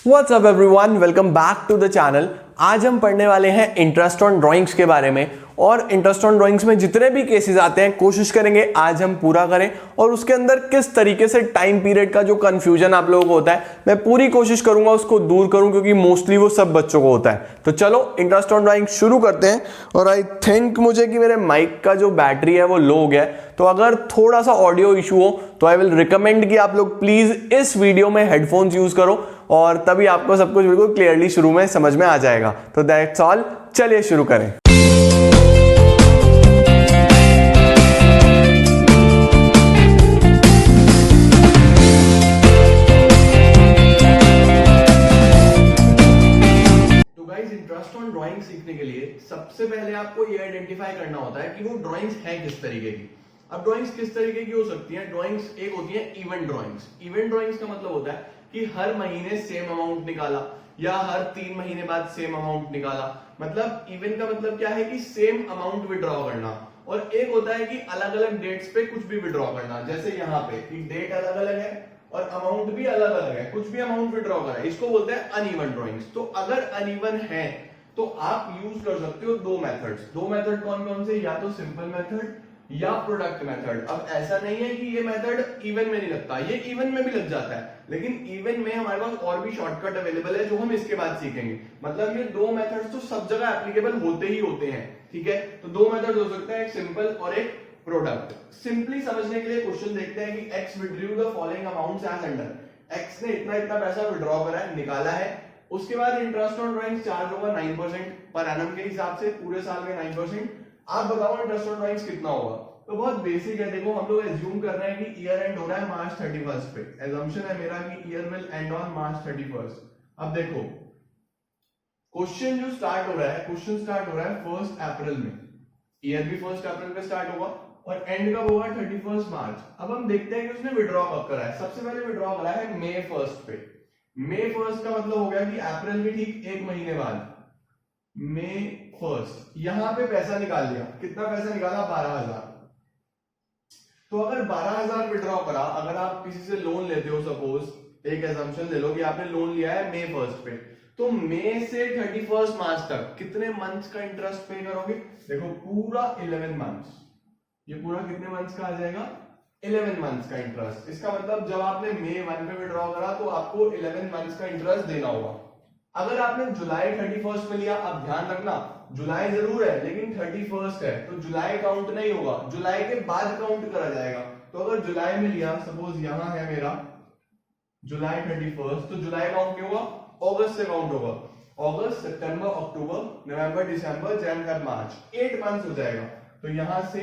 What's up everyone? Welcome back to the channel. आज हम पढ़ने वाले हैं इंटरेस्ट ऑन ड्राइंग्स के बारे में। और इंटरेस्ट ऑन ड्राइंग्स में जितने भी केसेस आते हैं कोशिश करेंगे आज हम पूरा करें, और उसके अंदर किस तरीके से टाइम पीरियड का जो कंफ्यूजन आप लोगों को होता है मैं पूरी कोशिश करूंगा उसको दूर करूं, क्योंकि मोस्टली वो सब बच्चों को होता है। तो चलो इंटरेस्ट ऑन ड्राइंग शुरू करते हैं। और आई थिंक मुझे कि मेरे माइक का जो बैटरी है वो लो हो गया है, तो अगर थोड़ा सा ऑडियो इशू हो तो आई विल रिकमेंड कि आप लोग प्लीज इस वीडियो में हेडफोन्स यूज करो, और तभी आपको सब कुछ बिल्कुल क्लियरली शुरू में समझ में आ जाएगा। तो दैट्स ऑल, चलिए शुरू करें। तो गाइस, इंटरेस्ट ऑन ड्राइंग सीखने के लिए सबसे पहले आपको ये आइडेंटिफाई करना होता है कि वो ड्राइंग्स हैं किस तरीके की। अब ड्राइंग्स किस तरीके की हो सकती हैं? ड्राइंग्स एक होती है इवेंट ड्राइंग्स। इवेंट ड्राइंग्स का मतलब होता है कि हर महीने सेम अमाउंट निकाला या हर 3 महीने बाद सेम अमाउंट निकाला। मतलब इवेंट का मतलब क्या है कि सेम अमाउंट विड्रॉ करना। और एक होता है कि अलग अलग डेट्स पे कुछ भी विड्रॉ करना, जैसे यहाँ पे कि डेट अलग अलग है और अमाउंट भी अलग अलग है, कुछ भी अमाउंट विड्रॉ करा है, इसको बोलते हैं अनइवन ड्राइंग्स। तो अगर अनइवन है तो आप यूज कर सकते हो दो मेथड्स। दो मेथड कौन कौन से? या तो सिंपल मेथड या प्रोडक्ट मेथड। अब ऐसा नहीं है कि ये मेथड इवन में नहीं लगता, ये इवन में भी लग जाता है, लेकिन इवन में हमारे पास और भी शॉर्टकट अवेलेबल है जो हम इसके बाद सीखेंगे। मतलब ये दो मेथड्स तो सब जगह एप्लीकेबल होते ही होते हैं, ठीक है। तो दो मेथड हो सकते हैं, एक सिंपल और एक प्रोडक्ट। सिंपली समझने के लिए क्वेश्चन देखते हैं कि X withdrew the following amounts as under. X ने इतना इतना पैसा विड्रॉ करा है, निकाला है। उसके बाद इंटरेस्ट ऑन ड्राइंग्स चार्ज होगा 9% पर एनम के हिसाब से, पूरे साल में 9%। आप बताओ इंटरेस्ट ऑन ड्राइंग्स कितना होगा? तो बहुत बेसिक है। देखो, हम लोग एज्यूम कर रहे हैं कि ईयर एंड हो रहा है मार्च 31 पे। एजम्पशन है मेरा कि year will and on March 31। अब देखो, क्वेश्चन जो स्टार्ट हो रहा है, क्वेश्चन स्टार्ट हो रहा है 1 अप्रैल में। ईयर भी 1 अप्रैल पे स्टार्ट होगा और एंड कब होगा? 31 मार्च। अब हम देखते हैं कि उसने विड्रॉ कब करा है। सबसे पहले विड्रॉ करा है मई 1 पे। मई 1 का मतलब हो गया कि अप्रैल भी ठीक 1 महीने बाद, मई 1। यहां पे पैसा निकाल लिया। कितना पैसा निकाला? 12,000। तो अगर 12,000 विड्रॉ करा, अगर आप किसी से लोन लेते हो, सपोज एक एजम्पशन ले लो कि आपने लोन लिया है मई 1 पे, तो मई से 31 मार्च तक कितने मंथ्स का इंटरेस्ट पे करोगे? देखो, पूरा 11 मंथ्स। ये पूरा कितने मंथ्स का आ जाएगा? 11 मंथ्स का इंटरेस्ट। इसका मतलब जब आपने मई 1 पे विड्रॉ करा तो आपको 11 मंथ्स का इंटरेस्ट देना होगा। अगर आपने जुलाई 31 में लिया, अब ध्यान रखना जुलाई जरूर है लेकिन 31 है, तो जुलाई काउंट नहीं होगा, जुलाई के बाद काउंट करा जाएगा। तो अगर जुलाई में लिया, सपोज यहां है मेरा जुलाई 31, तो जुलाई काउंट नहीं होगा, अगस्त से काउंट होगा। अगस्त, सितंबर, अक्टूबर, नवंबर, दिसंबर, जनवरी, मार्च, 8 मंथ्स हो जाएगा। तो यहां से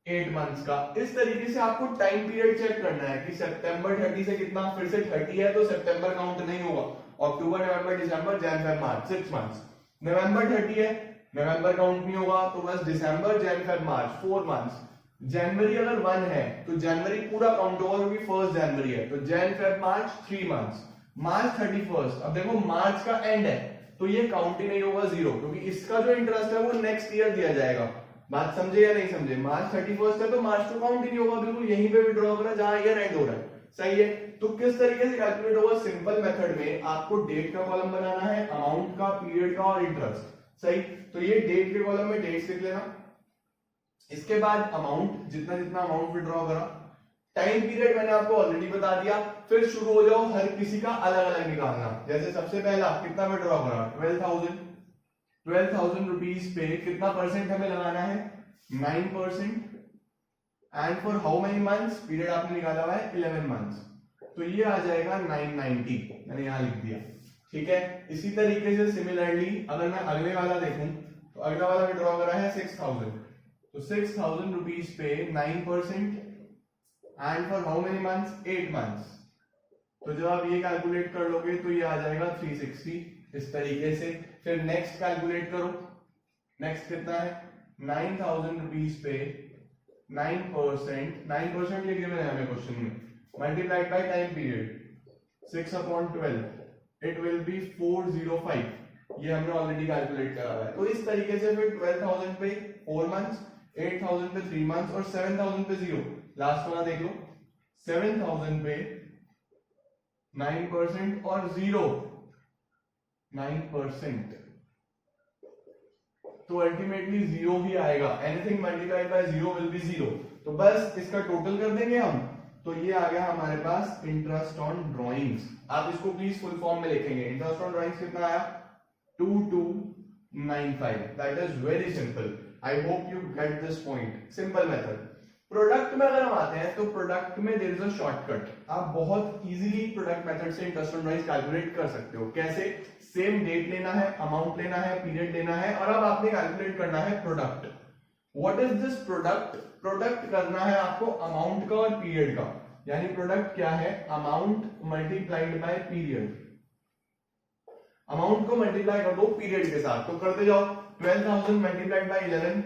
8 मंथ्स का। इस तरीके से आपको टाइम पीरियड चेक करना है कि सितंबर 30 से कितना, फिर से 30 है तो सितंबर काउंट नहीं होगा। अक्टूबर, नवंबर, दिसंबर, जनवरी, मार्च, 6 मंथ्स। नवंबर 30 है, नवंबर काउंट नहीं होगा, तो बस दिसंबर, जनवरी, मार्च, 4 मंथ्स। जनवरी अगर 1 है तो जनवरी पूरा काउंट होगा क्योंकि 1 जनवरी है, तो जनवरी, मार्च, 3 मंथ्स। मार्च 31, अब देखो मार्च का एंड है तो ये काउंट ही नहीं होगा, 0, क्योंकि इसका जो इंटरेस्ट है वो नेक्स्ट ईयर दिया जाएगा। बात समझे या नहीं समझे? मार्च 31 है तो मार्च तो काउंट ही नहीं होगा, बिल्कुल यहीं पे विड्रॉ करा जहां ईयर एंड हो रहा है। सही है। तो किस तरीके से कैलकुलेट होगा? सिंपल मेथड में आपको डेट का कॉलम बनाना है, अमाउंट का, पीरियड का और इंटरेस्ट। सही। तो ये डेट के कॉलम में डेट्स लिख लेना, इसके बाद अमाउंट, जितना जितना अमाउंट विड्रॉ करा। टाइम पीरियड मैंने आपको ऑलरेडी बता दिया। फिर शुरू हो जाओ हर किसी का अलग अलग निकालना। जैसे सबसे पहला कितना विड्रॉ करा? 12,000 रुपीज पे कितना परसेंट हमें लगाना है? 9%। And for how many months? Period आपने निकाला हुआ है 11 मंथ्स, तो ये आ जाएगा 990। मैंने यहां लिख दिया, ठीक है। इसी तरीके से सिमिलरली अगर मैं अगले वाला देखूं तो अगला वाला विड्रॉ करा है 6,000, तो 6,000 रुपीज पे 9% and for how many months? 8 months. तो जब आप ये कैलकुलेट कर लोगे तो ये आ जाएगा 360 इस तरीके से। फिर नेक्स्ट कैलकुलेट करो, नेक्स्ट कितना है? 9,000 रुपीज पे 9% लिख दिया मैंने हमें क्वेश्चन में, multiplied by time period 6/12, it will be 405। ये हमने ऑलरेडी कैलकुलेट करा हुआ है। तो इस तरीके से फिर 12,000 पे 4 मंथ्स, 8,000 पे 3 मंथ्स और 7,000 पे 0। लास्ट वाला देख लो, 7,000 पे 9% और 0, 9%, तो अल्टीमेटली जीरो ही आएगा। Anything multiplied by zero will be zero. तो बस इसका टोटल कर देंगे हम, तो ये आ गया हमारे पास इंटरेस्ट ऑन ड्राइंग्स। आप इसको प्लीज फुल फॉर्म में लिखेंगे। इंटरेस्ट ऑन ड्राइंग्स कितना आया? 2295। That is very simple. I hope you get this point. Simple method. Product में अगर हम आते हैं तो प्रोडक्ट में देयर इज अ शॉर्टकट। आप बहुत इजीली प्रोडक्ट मेथड से इंटरेस्ट ऑन ड्राइंग्स कैलकुलेट कर सकते हो। कैसे? सेम डेट लेना है, अमाउंट लेना है, पीरियड लेना है, और अब आपने कैलकुलेट करना है product. What is this product? Product करना है आपको अमाउंट का और पीरियड का। यानी प्रोडक्ट क्या है? Amount multiplied by period. Amount को मल्टीप्लाई कर दो पीरियड के साथ, तो करते जाओ। 12,000 multiplied by 11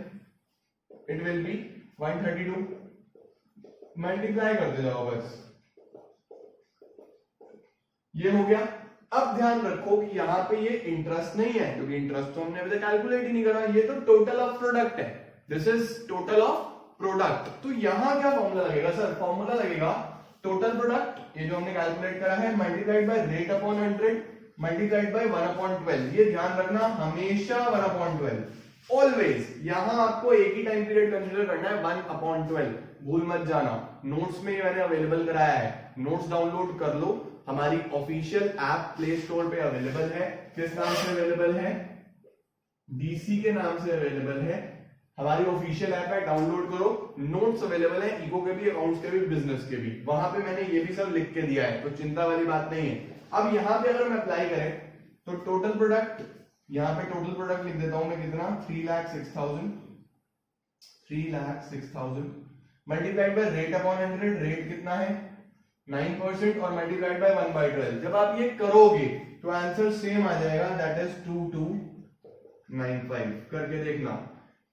it will be 132। Multiply करते जाओ बस, ये हो गया। अब ध्यान रखो कि यहां पे ये इंटरेस्ट नहीं है, क्योंकि इंटरेस्ट तो हमने अभी तक कैलकुलेट ही नहीं करा। ये तो टोटल ऑफ प्रोडक्ट है। This is total of product. तो यहां क्या फॉर्मूला लगेगा सर? फॉर्मूला लगेगा टोटल प्रोडक्ट, ये जो हमने कैलकुलेट करा है, multiplied by rate upon 100 multiplied by 1/12। ये ध्यान रखना, हमेशा 1/12 ऑलवेज। यहां आपको एक ही टाइम पीरियड कंसीडर करना है, 1/12। भूल मत जाना। नोट्स में मैंने अवेलेबल कराया है, नोट्स डाउनलोड कर लो। हमारी ऑफिशियल ऐप प्ले स्टोर पे अवेलेबल है। किस नाम से अवेलेबल है? डीसी के नाम से अवेलेबल है। हमारी ऑफिशियल ऐप है, डाउनलोड करो। नोट्स अवेलेबल है, इको के भी, अकाउंट्स के भी, बिजनेस के भी। वहां पे मैंने ये भी सब लिख के दिया है, तो चिंता वाली बात नहीं है। अब यहां पे अगर हम अप्लाई करें तो टोटल प्रोडक्ट, यहां पे टोटल प्रोडक्ट लिख देता हूं मैं कितना? 3,06,000 multiplied by rate upon 100। Rate कितना है? 9% और मल्टीप्लाइड बाय 1/12। जब आप ये करोगे तो आंसर सेम आ जाएगा, दैट इज 2295। करके देखना।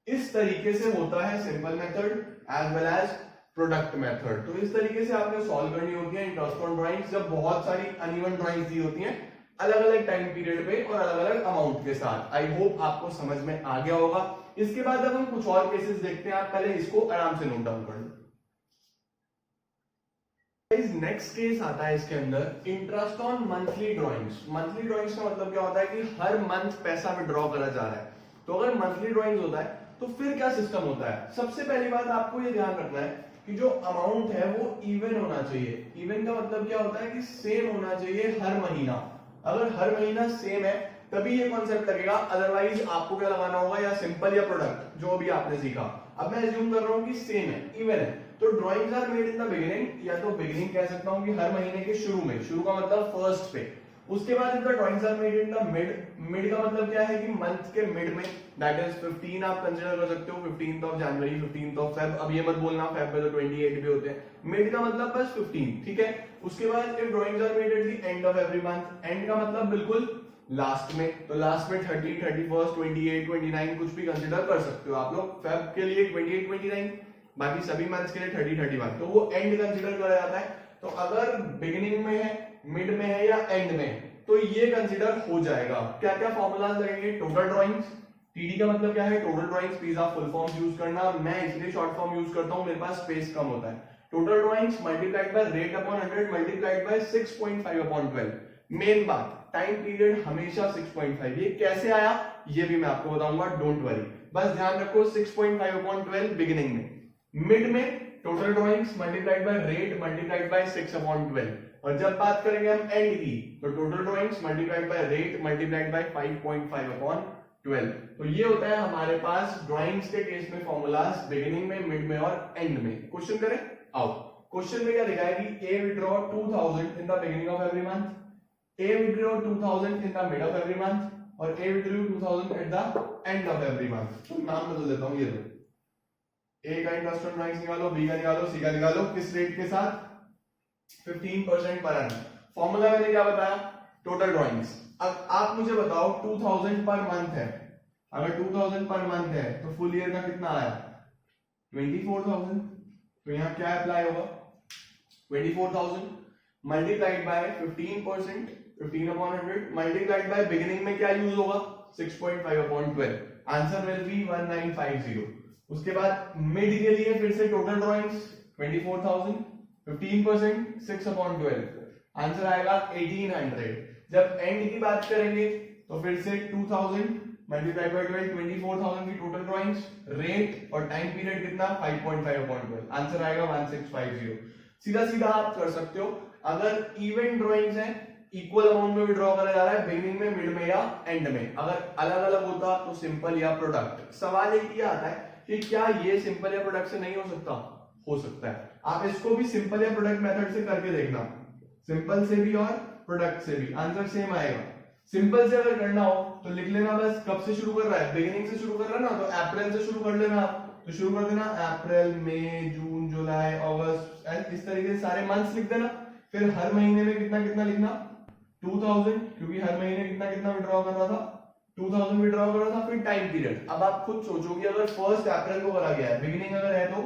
इस तरीके से होता है simple method as well as product method. तो इस तरीके से आपने सॉल्व करनी होती है इंटरेस्ट ऑन ड्राइंग्स, जब बहुत सारी अनइवन ड्राइंग्स दी होती हैं अलग अलग टाइम पीरियड पे और अलग अलग अमाउंट के साथ। आई होप आपको समझ में आ गया होगा। इसके बाद अब हम कुछ और केसेस देखते हैं। आप पहले इसको आराम से नोट डाउन कर लो। नेक्स्ट केस आता है इसके अंदर, interest on monthly drawings. Monthly drawings का मतलब क्या होता है कि हर मंथ पैसा विड्रॉ करा जा रहा है। तो अगर मंथली ड्राइंग्स होता है तो फिर क्या सिस्टम होता है? सबसे पहली बात आपको ये ध्यान रखना है कि जो अमाउंट है वो इवन होना चाहिए। इवन का मतलब क्या होता है कि सेम होना चाहिए हर महीना। अगर हर महीना सेम है तभी ये कॉन्सेप्ट लगेगा, अदरवाइज आपको क्या लगाना होगा? या सिंपल या प्रोडक्ट, जो भी आपने सीखा। अब मैं एज्यूम कर रहा हूं कि सेम है, इवन है, तो drawings are made in the beginning, या तो बिगिनिंग कह सकता हूं कि हर महीने के शुरू में। शुरू का मतलब फर्स्ट पे। उसके बाद इनका drawings are made in the mid. Mid का मतलब क्या है कि मंथ के मिड में, दैट इज 15 आप कंसीडर कर सकते हो। 15th of January, 15th of Feb. अब ये मत बोलना फेब में तो 28 भी होते हैं। मिड का मतलब बस 15, ठीक है। उसके बाद if drawings are made at the end of every month, end का मतलब बिल्कुल लास्ट में। तो लास्ट में 30, 31, 28, 29 कुछ भी कंसीडर कर सकते हो आप लोग। फेब के लिए 28, 29, बाकी सभी मंथ्स के लिए 30, 31, तो वो एंड कंसीडर करा जाता है। तो अगर बिगिनिंग में है, मिड में है या एंड में, तो ये कंसीडर हो जाएगा। क्या क्या फॉर्मूलाज लगेंगे? टोटल ड्राइंग्स, टीडी का मतलब क्या है? Total drawings. प्लीज आप फुल फॉर्म यूज करना, मैं इसलिए शॉर्ट फॉर्म यूज करता हूं, मेरे पास स्पेस कम होता है। Total drawings multiplied by rate upon 100 multiplied by 6.5/12। Main बात, टाइम पीरियड हमेशा 6.5। ये कैसे आया ये भी मैं आपको बताऊंगा, डोंट वरी। बस ध्यान रखो 6.5/12 बिगिनिंग में। मिड में total drawings multiplied by rate multiplied by 6/12। और जब बात करेंगे हम एंड की, तो total drawings multiplied by rate multiplied by 5.5/12। तो ये होता है हमारे पास ड्राइंग्स के केस में फॉर्मूलाज, बिगिनिंग में, मिड में और एंड में। क्वेश्चन करें, आओ। क्वेश्चन में क्या लिखा है कि A withdraw 2000 in the beginning of every month, A withdraw 2000 in the mid of every month, और A withdraw 2000 at the end of every month. तो नाम बदल देता हूं, ये लो। ए का इंटरेस्ट ऑन ड्राइंग्स निकालो, बी का निकालो, सी का निकालो। किस रेट के साथ? 15% पर annum। फॉर्मूला मैंने क्या बताया? Total drawings. अब आप मुझे बताओ 2000 पर मंथ है, अगर 2000 पर मंथ है तो फुल ईयर का कितना आया? 24,000। तो यहाँ क्या अप्लाई होगा? 24,000 multiplied by 15%, 15/100 multiplied by beginning में क्या यूज होगा? 6.5/12। Answer will be 1950। उसके बाद मिड के लिए फिर से टोटल ड्राइंग्स 24,000, 15%, 6/12, आंसर आएगा 1800। जब एंड की बात करेंगे तो फिर से 2000 मल्टीप्लाइड बाय 12 24,000 की टोटल ड्राइंग्स, रेट और टाइम पीरियड कितना 5.5/12, आंसर आएगा 1650। सीधा सीधा आप कर सकते हो। अगर इवेंट ड्राइंग्स हैं इक्वल अमाउंट में विड्रॉ करा जा रहा है, बिगिनिंग में, मिड में या एंड में, अगर अलग अलग होता तो सिंपल या प्रोडक्ट। सवाल एक ये आता है कि क्या ये सिंपल या प्रोडक्ट से नहीं हो सकता? हो सकता है। आप इसको भी सिंपल या प्रोडक्ट मेथड से करके देखना, सिंपल से भी और प्रोडक्ट से भी, आंसर सेम आएगा। सिंपल से अगर करना हो तो लिख लेना बस कब से शुरू कर रहा है, बिगिनिंग से शुरू कर रहा है ना, तो अप्रैल से शुरू कर लेना आप। तो शुरू कर देना अप्रैल, मई, जून, जुलाई, अगस्त, इस तरीके से सारे मंथ्स लिख देना। फिर हर महीने में कितना कितना लिखना 2000, क्योंकि हर महीने कितना कितना विड्रॉ कर रहा था 2000 विड्रॉ कर रहा था। फिर टाइम पीरियड, अब आप खुद सोचो कि अगर 1 अप्रैल को करा गया है, बिगिनिंग अगर है तो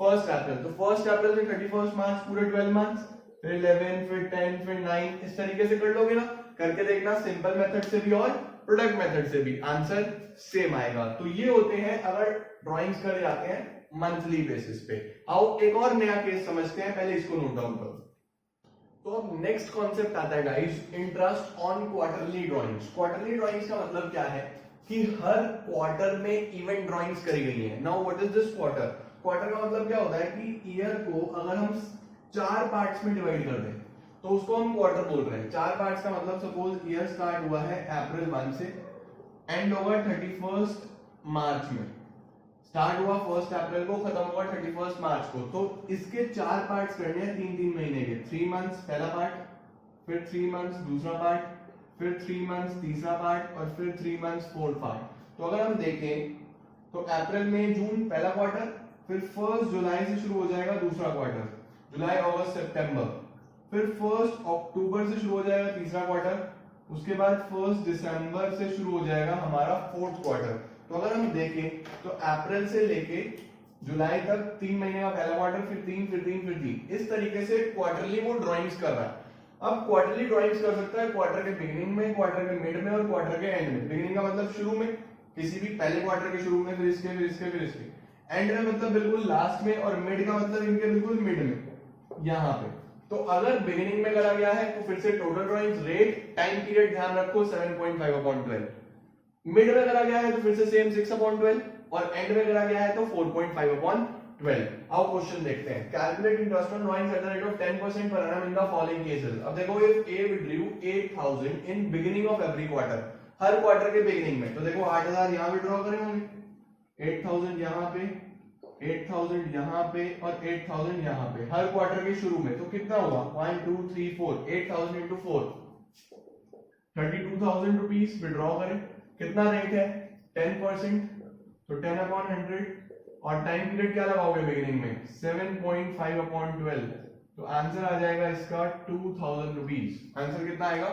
1 अप्रैल, तो 1 अप्रैल से 31 मार्च पूरे 12 मंथ्स, फिर 11, फिर 10, फिर 9, इस तरीके से कर लोगे ना। करके देखना सिंपल मेथड से भी और प्रोडक्ट मेथड से भी, आंसर सेम आएगा। तो ये होते हैं अगर ड्राइंग्स करे जाते हैं मंथली बेसिस पे। आओ एक और नया केस समझते हैं, पहले इसको नोट डाउन करो। तो अब नेक्स्ट कॉन्सेप्ट आता है guys, interest on quarterly drawings. Quarterly drawings का मतलब क्या है कि हर क्वार्टर में इवेंट ड्राइंग्स करी गई हैं। Now what is this quarter? Quarter का मतलब क्या होता है कि ईयर को अगर हम 4 पार्ट्स में डिवाइड कर दें तो उसको हम क्वार्टर बोल रहे हैं। 4 पार्ट्स का मतलब सपोज ईयर स्टार्ट हुआ है अप्रैल 1 से, एंड होगा 31 मार्च में। स्टार्ट हुआ 1 अप्रैल को, खत्म हुआ 31 मार्च को। तो इसके 4 पार्ट्स करने हैं 3-3 महीने के। 3 मंथ्स पहला पार्ट, फिर 3 मंथ्स दूसरा पार्ट, फिर 3 मंथ्स तीसरा पार्ट, और फिर 3 मंथ्स फोर्थ पार्ट। तो अगर हम देखें तो अप्रैल, मई, जून पहला क्वार्टर, फिर 1 जुलाई से शुरू हो जाएगा दूसरा क्वार्टर, जुलाई, अगस्त, सितंबर, फिर 1 अक्टूबर से शुरू हो जाएगा तीसरा क्वार्टर, उसके बाद 1 दिसंबर से शुरू हो जाएगा हमारा 4th क्वार्टर। तो अगर हम देखें तो अप्रैल से लेके जुलाई तक 3 महीने का पहला क्वार्टर, फिर 3, फिर 3, फिर 3, इस तरीके से क्वार्टरली वो ड्राइंग्स कर रहा है। अब क्वार्टरली ड्राइंग्स कर सकता है क्वार्टर के बिगिनिंग में, क्वार्टर के मिड में और क्वार्टर के एंड में। बिगिनिंग का मतलब शुरू में, किसी भी पहले क्वार्टर के शुरू में, फिर इसके, फिर इसके, फिर इसके। एंड में मतलब बिल्कुल लास्ट में, और मिड का मतलब इनके बिल्कुल मिड में, यहां पे। तो अगर बिगिनिंग में करा गया है तो फिर से total drawings, rate, time period ध्यान रखो 7.5/12। मिड में करा गया है तो फिर से सेम 6/12, और एंड में करा गया है तो 4.5/12। आओ क्वेश्चन देखते हैं। Calculate interest on drawings at the rate of 10% per annum in the following cases। अब देखो if A withdrew 8,000 in beginning of every quarter, her quarter के बिगिनिंग में, तो देखो 8,000 यहां विड्रॉ करें होंगे, 8,000 यहां पे, 8,000 यहां पे और 8,000 यहां पे, हर क्वार्टर के शुरू में। तो कितना हुआ 1 2 3 4, 8,000 into 4, 32,000 रुपीज विड्रॉ करें। कितना रेट है 10%, तो 10/100, और टाइम पीरियड क्या लगाओगे बिगिनिंग में 7.5/12, तो आंसर आ जाएगा इसका 2,000 रुपीज। आंसर कितना आएगा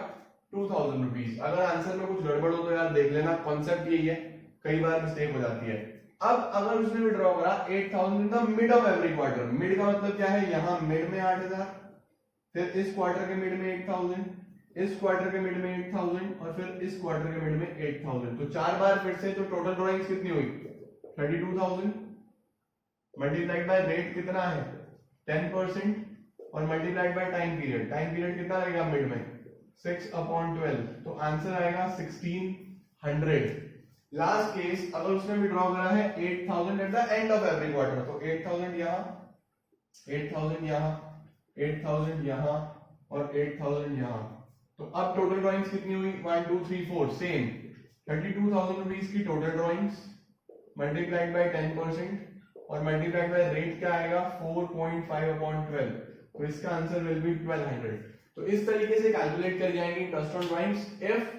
2,000 रुपीज। अगर आंसर में कुछ गड़बड़ हो तो यार देख लेना, कॉन्सेप्ट यही है, कई बार मिस्टेक हो जाती है। अब अगर उसने विड्रॉ करा 8,000 इन the mid of every quarter, mid का मतलब क्या है, यहां मिड में 8,000, फिर इस क्वार्टर के मिड में 8,000, इस क्वार्टर के मिड में 8,000, और फिर इस क्वार्टर के मिड में 8,000। तो 4 बार फिर से, तो टोटल ड्राइंग्स कितनी हुई 32,000, मल्टीप्लाइड बाय रेट कितना है 10%, और multiplied by time period, time period कितना रहेगा मिड में 6/12, तो आंसर आएगा 1600। लास्ट केस, अगर उसने विड्रॉ करा है 8,000 eight the end of every quarter, तो 8,000 यहां, 8,000 यहां, 8,000 यहां और 8,000 यहां। तो अब टोटल ड्राइंग्स कितनी हुई 1 2 3 4, सेम 32,000 रुपीज की टोटल ड्राइंग्स, मल्टीप्लाइड बाय 10%, और मल्टीप्लाइड बाय रेट क्या आएगा 4.5/12, तो इसका आंसर विल बी 1200। तो इस तरीके से कैलकुलेट कर जाएंगे interest on drawings if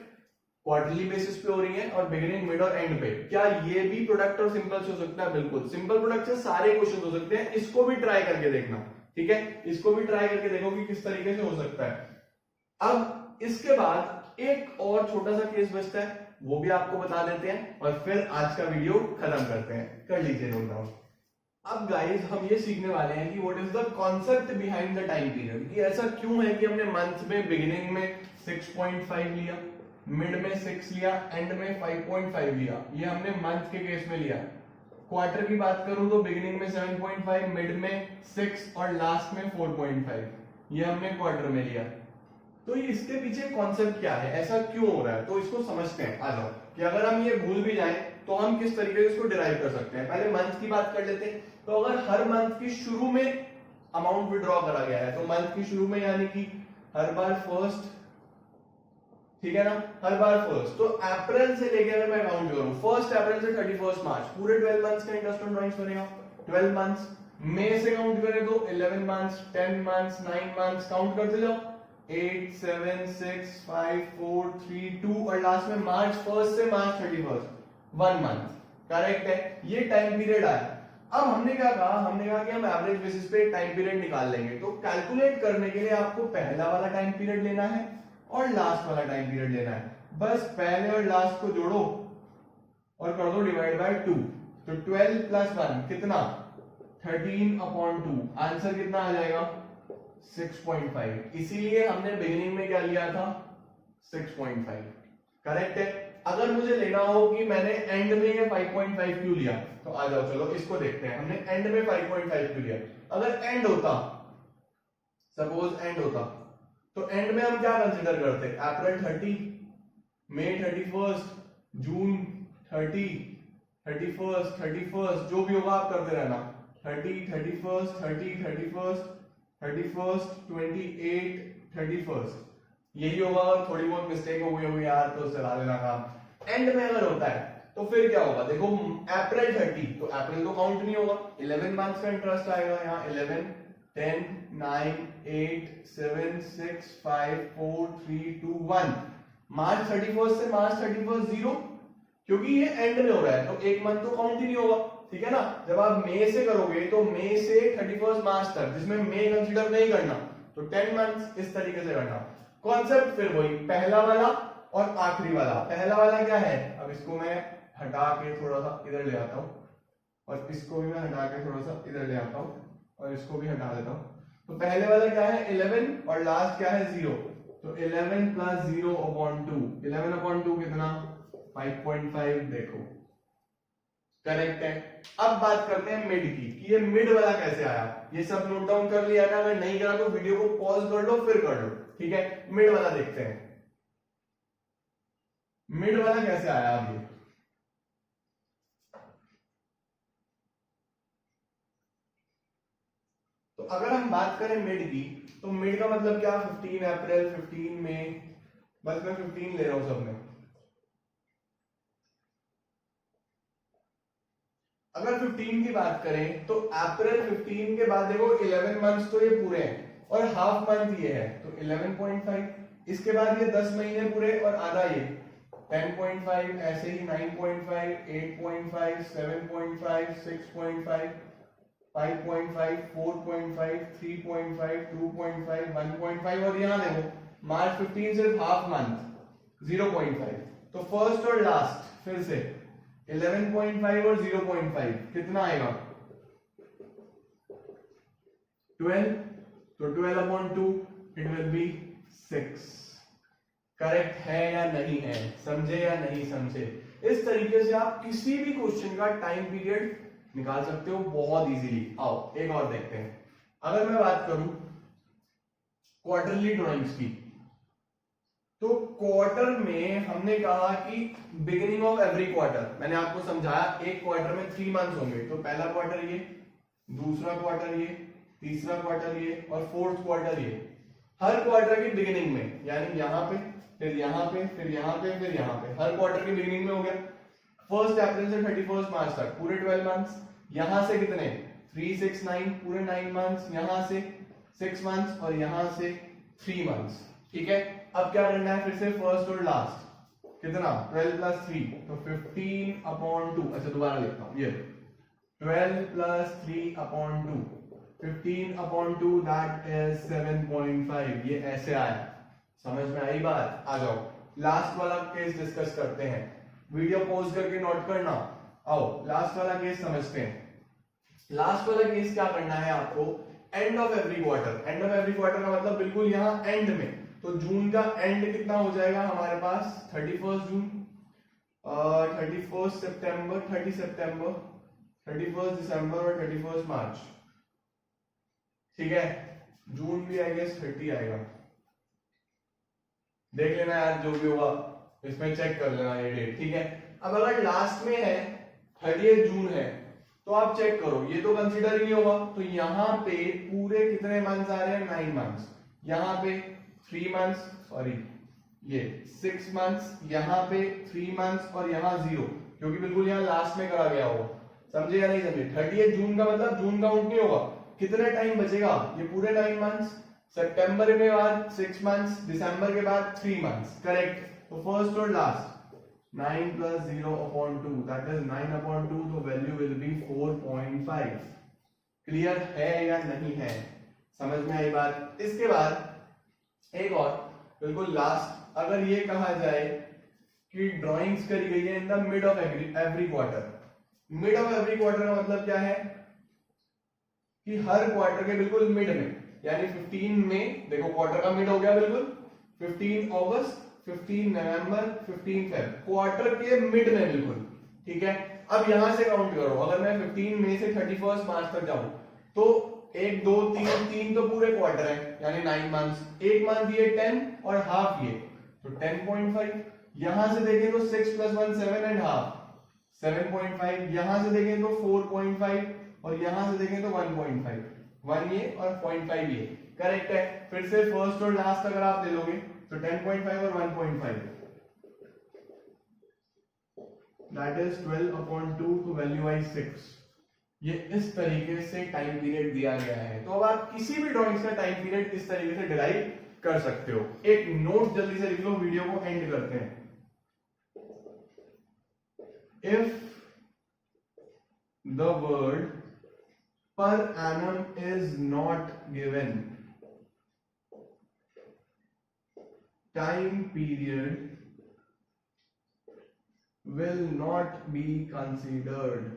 quarterly basis पे हो रही है और बिगिनिंग, मिड और एंड पे। क्या ये भी प्रोडक्ट और सिंपल से हो सकता है? बिल्कुल, सिंपल प्रोडक्ट से सारे क्वेश्चन हो सकते हैं। इसको भी ट्राई करके देखना, ठीक है, इसको भी ट्राई करके देखो कि किस तरीके से हो सकता है। अब इसके बाद एक और छोटा सा केस बचता है, वो भी आपको बता देते हैं और फिर आज का वीडियो खत्म करते हैं। कर लीजिए नोट डाउन। अब गाइस हम ये सीखने वाले हैं कि what is the concept behind the time period, कि ऐसा क्यों है कि हमने मंथ में बिगिनिंग में 6.5 लिया, मिड में 6 लिया, एंड में 5.5 लिया। ये हमने मंथ के केस में लिया। क्वार्टर की बात करूं तो बिगिनिंग में 7.5, मिड में 6 और लास्ट में 4.5, ये हमने क्वार्टर में लिया। तो ये इसके पीछे कॉन्सेप्ट क्या है, ऐसा क्यों हो रहा है, तो इसको समझते हैं। आ जाओ कि अगर हम ये भूल भी जाएं तो हम किस तरीके से इसको डिराइव कर सकते हैं। पहले मंथ की बात कर लेते हैं। तो अगर हर मंथ की शुरू में अमाउंट विड्रॉ करा गया है तो मंथ की शुरू में यानी कि हर बार फर्स्ट, ठीक है ना, हर बार फर्स्ट, तो अप्रैल से लेके अगर मैं काउंट करूं 1 अप्रैल से 31 मार्च पूरे 12 मंथ्स का इंटरेस्ट ऑन ड्राइंग्स बनेगा। 12 मंथ्स मई से काउंट करें तो 11 मंथ्स, 10 मंथ्स, 9 मंथ्स, काउंट करते जाओ 8 7 6 5 4 3 2 और लास्ट में मार्च 1 से मार्च 31 1 मंथ। करेक्ट है, ये टाइम पीरियड आया। अब हमने क्या कहा, हमने कहा कि हम एवरेज बेसिस पे टाइम पीरियड निकाल लेंगे। तो कैलकुलेट करने के लिए आपको पहला वाला टाइम पीरियड लेना है और लास्ट वाला टाइम पीरियड लेना है। बस पहले और लास्ट को जोड़ो और कर दो डिवाइड बाय 2। तो 12 प्लस 1 कितना, 13/2। आंसर कितना आ जाएगा, 6.5। इसीलिए हमने बिगिनिंग में क्या लिया था, 6.5। करेक्ट है। अगर मुझे लेना हो कि मैंने एंड में ये 5.5 क्यों लिया, तो आ जाओ चलो इसको देखते हैं। हमने एंड में 5.5 क्यों लिया। अगर एंड होता, सपोज एंड होता, तो एंड में हम क्या कंसीडर करते, अप्रैल 30, मई 31, जून 30, 31, जो भी होगा आप करते रहना, 30, 31, 30, 31, 31, 28, 31, यही होगा। और थोड़ी बहुत मिस्टेक हो गई होगी यार तो चला देना काम। एंड में अगर होता है तो फिर क्या होगा, देखो अप्रैल 30, तो अप्रैल तो काउंट नहीं होगा, 11 मंथ्स का इंटरेस्ट आएगा यहाँ, 11, 10, 9, 8, 7, 6, 5, 4, 3, 2, 1। मार्च 31 से मार्च 31 0, क्योंकि ये एंड में हो रहा है तो एक मंथ तो काउंट ही नहीं होगा। ठीक है ना। जब आप मई से करोगे तो मई से 31 मार्च तक, जिसमें मई कंसीडर नहीं करना, तो 10 मंथ्स इस तरीके से करना। कॉन्सेप्ट फिर वही, पहला वाला और आखिरी वाला। पहला वाला क्या है, अब इसको मैं हटा के थोड़ा सा इधर ले आता हूं और इसको भी मैं हटा के थोड़ा सा इधर ले आता हूं और इसको भी हटा देता हूं। तो पहले वाला क्या है 11 और लास्ट क्या है 0, तो 11 प्लस 0/2, 11/2 कितना 5.5। देखो करेक्ट है। अब बात करते हैं मिड की, कि ये मिड वाला कैसे आया। ये सब नोट डाउन कर लिया ना, अगर नहीं करा तो वीडियो को पॉज कर लो फिर कर लो। ठीक है, मिड वाला देखते हैं, मिड वाला कैसे आया। अब ये तो अगर हम बात करें मिड की, तो मिड का मतलब क्या, 15 अप्रैल, 15 मई, बस मैं 15 ले रहा हूं सब में। अगर 15 की बात करें तो अप्रैल 15 के बाद देखो 11 मंथ्स तो ये पूरे हैं और हाफ मंथ ये है, तो 11.5। इसके बाद ये 10 महीने पूरे और आधा ये 10.5, ऐसे ही 9.5, 8.5, 7.5, 6.5, 5.5, 4.5, 3.5, 2.5, 1.5 और यहाँ देखो मार्च 15 सिर्फ हाफ मंथ 0.5। तो फर्स्ट और लास्ट फिर से 11.5 और 0.5 कितना आएगा 12, तो 12/2 इट विल बी 6। करेक्ट है या नहीं है, समझे या नहीं समझे। इस तरीके से आप किसी भी क्वेश्चन का टाइम पीरियड निकाल सकते हो बहुत इजीली। आओ एक और देखते हैं। अगर मैं बात करूं क्वार्टरली ड्राइंग्स की, तो क्वार्टर में हमने कहा कि बिगिनिंग ऑफ एवरी क्वार्टर, मैंने आपको समझाया एक क्वार्टर में 3 मंथ्स होंगे। तो पहला क्वार्टर ये, दूसरा क्वार्टर ये, तीसरा क्वार्टर ये और फोर्थ क्वार्टर ये। हर क्वार्टर की बिगिनिंग में, यानी यहाँ पे, फिर यहाँ पे, फिर यहाँ पे, फिर यहाँ पे, हर क्वार्टर की बिगिनिंग में हो गया। 1 अप्रैल से 31 मार्च तक पूरे 12 मंथ्स। यहां से कितने 3, 6, 9 पूरे 9 मंथ्स, यहां से 6 मंथ्स और यहां से 3 मंथ्स। ठीक है, अब क्या करना है फिर से फर्स्ट और लास्ट कितना 12 प्लस 3, तो 15/2। अच्छा दोबारा लिखता हूं ये 12 प्लस 3/2, 15/2 दैट इज 7.5। ये ऐसे आया, समझ में आई बात। आ जाओ लास्ट वाला केस डिस्कस करते हैं, वीडियो पॉज करके नोट करना। आओ लास्ट वाला केस समझते हैं। लास्ट वाला केस क्या करना है आपको, and of every quarter. And of every quarter का मतलब बिल्कुल यहाँ एंड में, तो जून का एंड कितना हो जाएगा हमारे पास 31 जून, 31 सितंबर, 30 सितंबर, 31 दिसंबर और 31 मार्च। ठीक है, जून भी आई गेस 30 आएगा। देख लेना यार, जो भी होगा इसमें चेक कर लेना ये डेट, ठीक है। अब अगर लास्ट में है 30 जून है तो आप चेक करो, ये तो कंसीडर ही नहीं होगा, तो यहाँ पे पूरे कितने मंथ्स आ रहे हैं, 9 मंथ्स, यहाँ पे 3 मंथ्स, सॉरी ये 6 मंथ्स, यहाँ पे 3 मंथ्स और यहाँ 0, क्योंकि बिल्कुल यहाँ लास्ट में करा गया होगा, समझे या नहीं समझे। 30 जून का मतलब जून काउंट नहीं होगा, कितना टाइम बचेगा, ये पूरे 9 मंथ्स, सितंबर के बाद 6 मंथ्स, दिसंबर के बाद 3 मंथ्स, करेक्ट। तो फर्स्ट और last 9 plus 0 upon 2, that is 9 upon 2, तो वैल्यू विल बी 4.5। क्लियर है या नहीं है, समझ में आई बात। इसके बाद एक और बिल्कुल लास्ट, अगर ये कहा जाए कि ड्राइंग्स करी गई है इन the mid of every quarter. Mid of every quarter का मतलब क्या है कि हर क्वार्टर के बिल्कुल मिड में, यानी 15 में, देखो क्वार्टर का मिड हो गया बिल्कुल, 15 अगस्त, 15 नवंबर, 15 फेब, क्वार्टर के मिड में बिल्कुल, ठीक है। अब यहां से काउंट करो, अगर मैं 15 मई से 31 मार्च तक जाऊं तो 1 2 3 तो पूरे क्वार्टर है, यानी 9 मंथ्स, एक मंथ ये 10 और हाफ ये, तो 10.5। यहां से देखें तो 6 + 1 7 एंड हाफ, 7.5। यहां से देखें तो 4.5 और यहां से देखें तो 1.5, 1 ये और 0.5 ये, करेक्ट है। फिर से फर्स्ट और लास्ट अगर आप ले लोगे तो 10.5 और 1.5, दैट इज 12 upon 2, तो वैल्यू आई 6। ये इस तरीके से टाइम पीरियड दिया गया है। तो अब आप किसी भी ड्राइंग्स का टाइम पीरियड इस तरीके से डिराइव कर सकते हो। एक नोट जल्दी से लिख लो, वीडियो को एंड करते हैं। If the word per annum is not given, time period will not be considered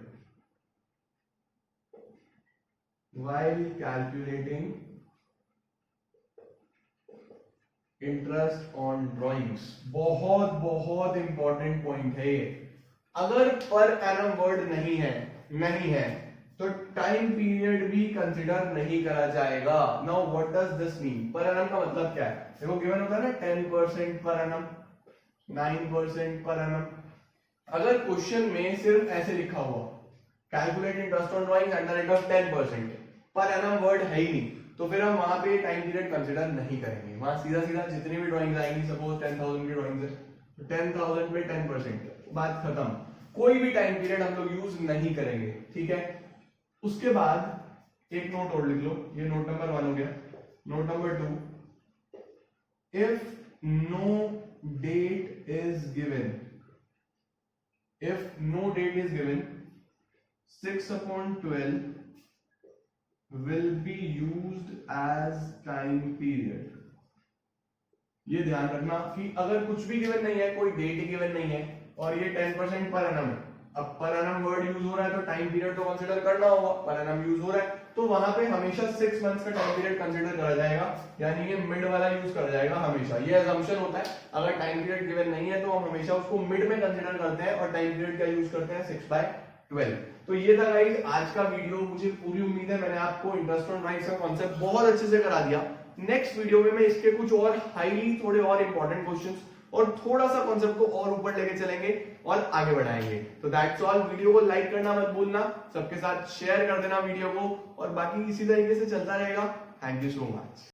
while calculating interest on drawings। बहुत बहुत इंपॉर्टेंट पॉइंट है ये। अगर पर एनम वर्ड नहीं है तो टाइम पीरियड भी कंसिडर नहीं करा जाएगा। Now what does this mean, per annum का मतलब क्या है, देखो गिवन होता है ना 10% पर एनम, 9% पर एनम। अगर क्वेश्चन में सिर्फ ऐसे लिखा हुआ calculate interest on drawing at the rate of 10%, per annum word है ही नहीं, तो फिर हम वहां पे टाइम पीरियड कंसिडर नहीं करेंगे। वहां सीधा सीधा जितनी भी ड्राइंग्स आएंगी, सपोज 10,000 की ड्राइंग्स है तो 10,000 पे 10%, बात खत्म। कोई भी टाइम पीरियड हम लोग यूज नहीं करेंगे, ठीक है। उसके बाद एक नोट और लिख लो, ये नोट नंबर 1 हो गया। Note number 2, if no date is given, if no date is given, 6 upon 12 will be used as time period। ये ध्यान रखना कि अगर कुछ भी गिवन नहीं है, कोई डेट ही गिवन नहीं है और ये 10% पर एनम है, अब पर एनम वर्ड यूज हो रहा है तो टाइम पीरियड तो कंसीडर करना होगा, पर एनम यूज हो रहा है तो वहां पे हमेशा 6 मंथ्स का टाइम पीरियड कंसीडर करा जाएगा, यानी ये मिड वाला यूज करा जाएगा हमेशा। ये असम्पशन होता है, अगर टाइम पीरियड गिवन नहीं है तो हम हमेशा उसको मिड में कंसीडर करते हैं और टाइम पीरियड का यूज करते हैं 6/12। तो ये था गाइस आज का वीडियो। मुझे पूरी उम्मीद है मैंने आपको इंटरेस्ट ऑन ड्राइंग्स का कॉन्सेप्ट बहुत अच्छे से करा दिया। नेक्स्ट वीडियो में मैं इसके कुछ और हाईली थोड़े और इंपॉर्टेंट क्वेश्चंस और थोड़ा सा कॉन्सेप्ट को और ऊपर लेके चलेंगे और आगे बढ़ाएंगे। तो दैट्स ऑल। वीडियो को लाइक करना मत भूलना, सबके साथ शेयर कर देना वीडियो को, और बाकी इसी तरीके से चलता रहेगा। Thank you so much.